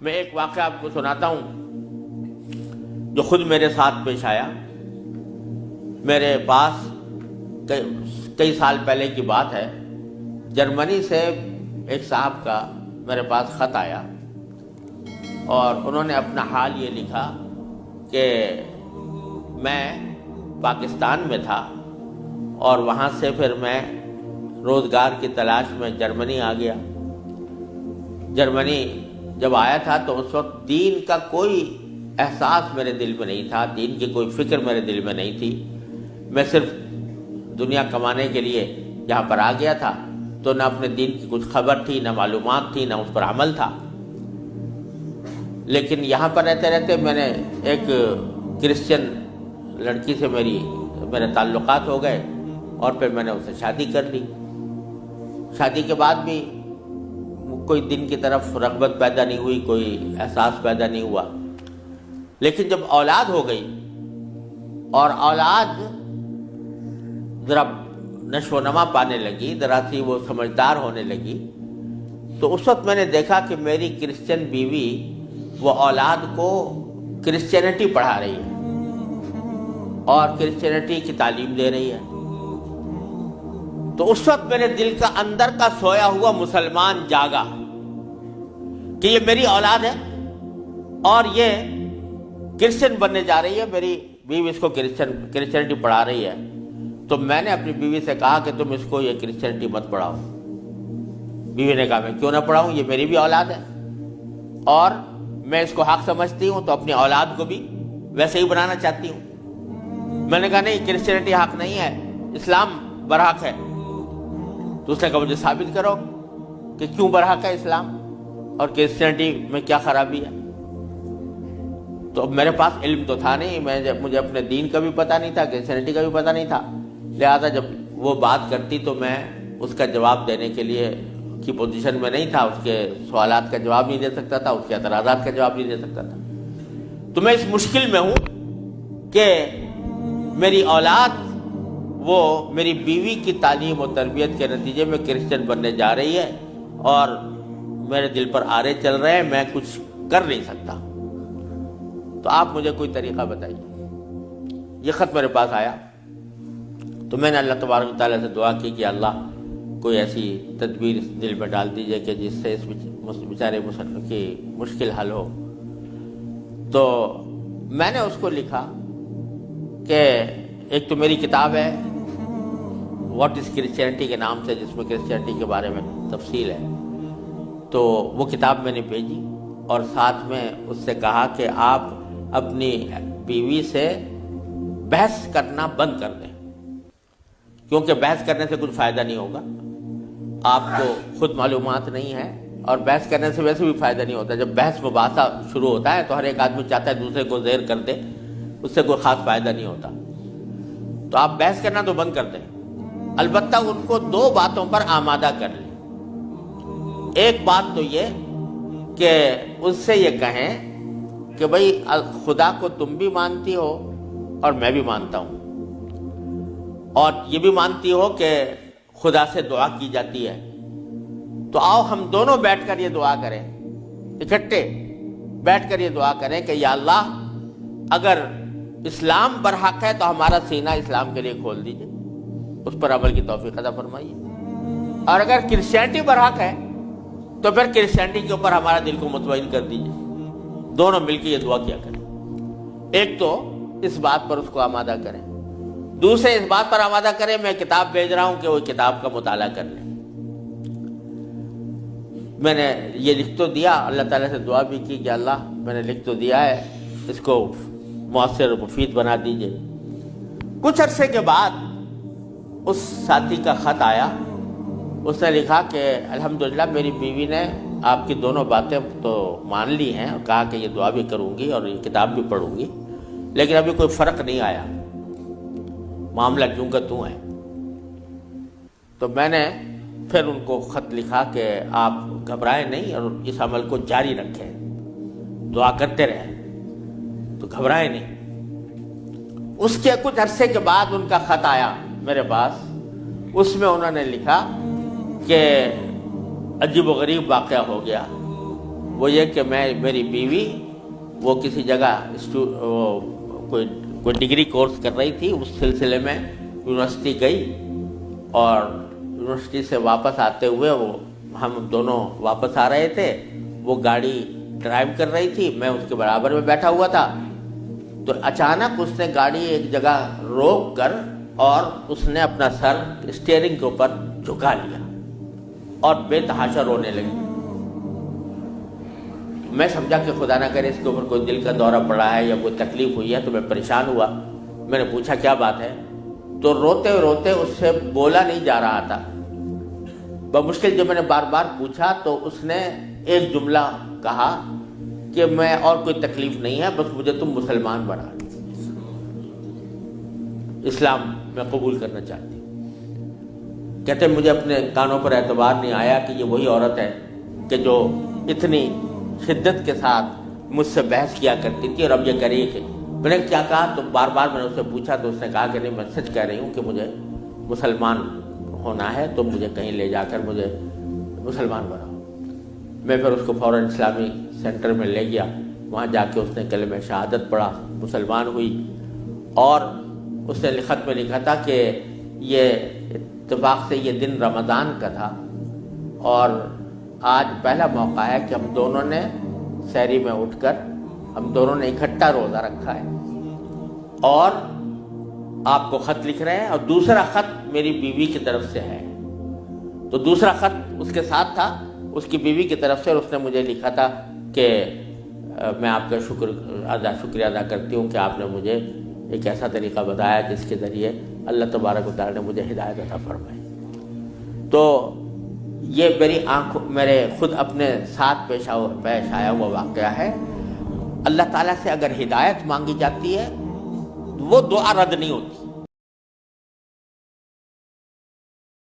میں ایک واقعہ آپ کو سناتا ہوں جو خود میرے ساتھ پیش آیا. میرے پاس کئی سال پہلے کی بات ہے، جرمنی سے ایک صاحب کا میرے پاس خط آیا اور انہوں نے اپنا حال یہ لکھا کہ میں پاکستان میں تھا اور وہاں سے پھر میں روزگار کی تلاش میں جرمنی آ گیا. جرمنی جب آیا تھا تو اس وقت دین کا کوئی احساس میرے دل میں نہیں تھا، دین کی کوئی فکر میرے دل میں نہیں تھی. میں صرف دنیا کمانے کے لیے یہاں پر آ گیا تھا، تو نہ اپنے دین کی کچھ خبر تھی، نہ معلومات تھی، نہ اس پر عمل تھا. لیکن یہاں پر رہتے رہتے میں نے ایک کرسچن لڑکی سے میرے تعلقات ہو گئے اور پھر میں نے اسے شادی کر لی. شادی کے بعد بھی کوئی دین کی طرف رغبت پیدا نہیں ہوئی، کوئی احساس پیدا نہیں ہوا. لیکن جب اولاد ہو گئی اور اولاد ذرا نشو و نما پانے لگی، ذرا سی وہ سمجھدار ہونے لگی، تو اس وقت میں نے دیکھا کہ میری کرسچن بیوی وہ اولاد کو کرسچینٹی پڑھا رہی ہے اور کرسچینٹی کی تعلیم دے رہی ہے. تو اس وقت میرے دل کا اندر کا سویا ہوا مسلمان جاگا کہ یہ میری اولاد ہے اور یہ کرسچن بننے جا رہی ہے، میری بیوی اس کو کرسچینٹی پڑھا رہی ہے. تو میں نے اپنی بیوی سے کہا کہ تم اس کو یہ کرسچینٹی مت پڑھاؤ. بیوی نے کہا میں کیوں نہ پڑھاؤں، یہ میری بھی اولاد ہے اور میں اس کو حق سمجھتی ہوں، تو اپنی اولاد کو بھی ویسے ہی بنانا چاہتی ہوں. میں نے کہا نہیں، کرسچینٹی حق نہیں ہے، اسلام برحق ہے. تو اس نے کہا مجھے ثابت کرو کہ کیوں برحق ہے اسلام اور کرسچینٹی میں کیا خرابی ہے. تو میرے پاس علم تو تھا نہیں، مجھے اپنے دین کا بھی پتہ نہیں تھا، کرسچینٹی کا بھی پتہ نہیں تھا. لہذا جب وہ بات کرتی تو میں اس کا جواب دینے کے لیے کی پوزیشن میں نہیں تھا، اس کے سوالات کا جواب نہیں دے سکتا تھا، اس کے اعتراضات کا جواب نہیں دے سکتا تھا. تو میں اس مشکل میں ہوں کہ میری اولاد وہ میری بیوی کی تعلیم و تربیت کے نتیجے میں کرسچن بننے جا رہی ہے اور میرے دل پر آرے چل رہے ہیں، میں کچھ کر نہیں سکتا. تو آپ مجھے کوئی طریقہ بتائیے. یہ خط میرے پاس آیا تو میں نے اللہ تبارک و تعالیٰ سے دعا کی کہ اللہ کوئی ایسی تدبیر دل میں ڈال دیجئے کہ جس سے اس بیچارے مسلمان کی مشکل حل ہو. تو میں نے اس کو لکھا کہ ایک تو میری کتاب ہے واٹ از کرسچینٹی کے نام سے، جس میں کرسچینٹی کے بارے میں تفصیل ہے. تو وہ کتاب میں نے بھیجی اور ساتھ میں اس سے کہا کہ آپ اپنی بیوی سے بحث کرنا بند کر دیں، کیونکہ بحث کرنے سے کچھ فائدہ نہیں ہوگا. آپ کو خود معلومات نہیں ہے اور بحث کرنے سے ویسے بھی فائدہ نہیں ہوتا. جب بحث مباحثہ شروع ہوتا ہے تو ہر ایک آدمی چاہتا ہے دوسرے کو زیر کر دے، اس سے کوئی خاص فائدہ نہیں ہوتا. تو آپ بحث کرنا تو بند کر دیں، البتہ ان کو 2 باتوں پر آمادہ کر لیں. ایک بات تو یہ کہ اس سے یہ کہیں کہ بھئی خدا کو تم بھی مانتی ہو اور میں بھی مانتا ہوں، اور یہ بھی مانتی ہو کہ خدا سے دعا کی جاتی ہے. تو آؤ ہم دونوں بیٹھ کر یہ دعا کریں، اکٹھے بیٹھ کر یہ دعا کریں کہ یا اللہ اگر اسلام برحق ہے تو ہمارا سینہ اسلام کے لیے کھول دیجئے، اس پر عمل کی توفیق عطا فرمائیے. اور اگر کرسچینٹی برحق ہے تو پھر کرسچینٹی کے اوپر ہمارا دل کو مطمئن کر دیجئے. دونوں مل کے یہ دعا کیا کریں. ایک تو اس بات پر اس کو آمادہ کریں، دوسرے اس بات پر آمادہ کریں میں کتاب بھیج رہا ہوں کہ وہ کتاب کا مطالعہ کر لیں. میں نے یہ لکھ تو دیا، اللہ تعالیٰ سے دعا بھی کی کہ اللہ میں نے لکھ تو دیا ہے، اس کو مؤثر و مفید بنا دیجئے. کچھ عرصے کے بعد اس ساتھی کا خط آیا. اس نے لکھا کہ الحمدللہ میری بیوی نے آپ کی دونوں باتیں تو مان لی ہیں اور کہا کہ یہ دعا بھی کروں گی اور یہ کتاب بھی پڑھوں گی، لیکن ابھی کوئی فرق نہیں آیا، معاملہ کیوں کا توں ہے. تو میں نے پھر ان کو خط لکھا کہ آپ گھبرائیں نہیں اور اس عمل کو جاری رکھیں، دعا کرتے رہیں، تو گھبرائیں نہیں. اس کے کچھ عرصے کے بعد ان کا خط آیا میرے پاس. اس میں انہوں نے لکھا کہ عجیب و غریب واقعہ ہو گیا. وہ یہ کہ میری بیوی وہ کسی جگہ کوئی ڈگری کورس کر رہی تھی، اس سلسلے میں یونیورسٹی گئی، اور یونیورسٹی سے واپس آتے ہوئے ہم دونوں واپس آ رہے تھے، وہ گاڑی ڈرائیو کر رہی تھی، میں اس کے برابر میں بیٹھا ہوا تھا، تو اچانک اس نے گاڑی ایک جگہ روک کر اور اس نے اپنا سر اسٹیئرنگ کے اوپر جھکا لیا اور بے تحاشا رونے لگی۔ میں سمجھا کہ خدا نہ کرے اس کے اوپر کوئی دل کا دورہ پڑا ہے یا کوئی تکلیف ہوئی ہے، تو میں پریشان ہوا۔ میں نے پوچھا کیا بات ہے، تو روتے روتے اس سے بولا نہیں جا رہا تھا۔ بمشکل جب میں نے بار بار پوچھا تو اس نے ایک جملہ کہا کہ میں اور کوئی تکلیف نہیں ہے، بس مجھے تم مسلمان بنا دو، اسلام میں قبول کرنا چاہتی ہوں۔ کہتے مجھے اپنے کانوں پر اعتبار نہیں آیا کہ یہ وہی عورت ہے کہ جو اتنی شدت کے ساتھ مجھ سے بحث کیا کرتی تھی، اور اب یہ کہہ رہی ہے کہ میں نے کیا کہا، تو بار بار میں نے اس سے پوچھا تو اس نے کہا کہ نہیں، میں سچ کہہ رہی ہوں کہ مجھے مسلمان ہونا ہے، تو مجھے کہیں لے جا کر مجھے مسلمان بناؤ۔ میں پھر اس کو فوراً اسلامی سینٹر میں لے گیا، وہاں جا کے اس نے کلمہ شہادت پڑھا، مسلمان ہوئی، اور اس نے خط میں لکھا تھا کہ یہ اتفاق سے یہ دن رمضان کا تھا، اور آج پہلا موقع ہے کہ ہم دونوں نے سحری میں اٹھ کر ہم دونوں نے اکٹھا روزہ رکھا ہے، اور آپ کو خط لکھ رہے ہیں، اور دوسرا خط میری بیوی کی طرف سے ہے۔ تو دوسرا خط اس کے ساتھ تھا اس کی بیوی کی طرف سے، اور اس نے مجھے لکھا تھا کہ میں آپ کا شکریہ ادا کرتی ہوں کہ آپ نے مجھے ایک ایسا طریقہ بتایا جس کے ذریعے اللہ تبارک و تعالیٰ نے مجھے ہدایت عطا فرمائی۔ تو یہ میرے خود اپنے ساتھ پیش آیا ہوا واقعہ ہے۔ اللہ تعالیٰ سے اگر ہدایت مانگی جاتی ہے وہ دعا رد نہیں ہوتی۔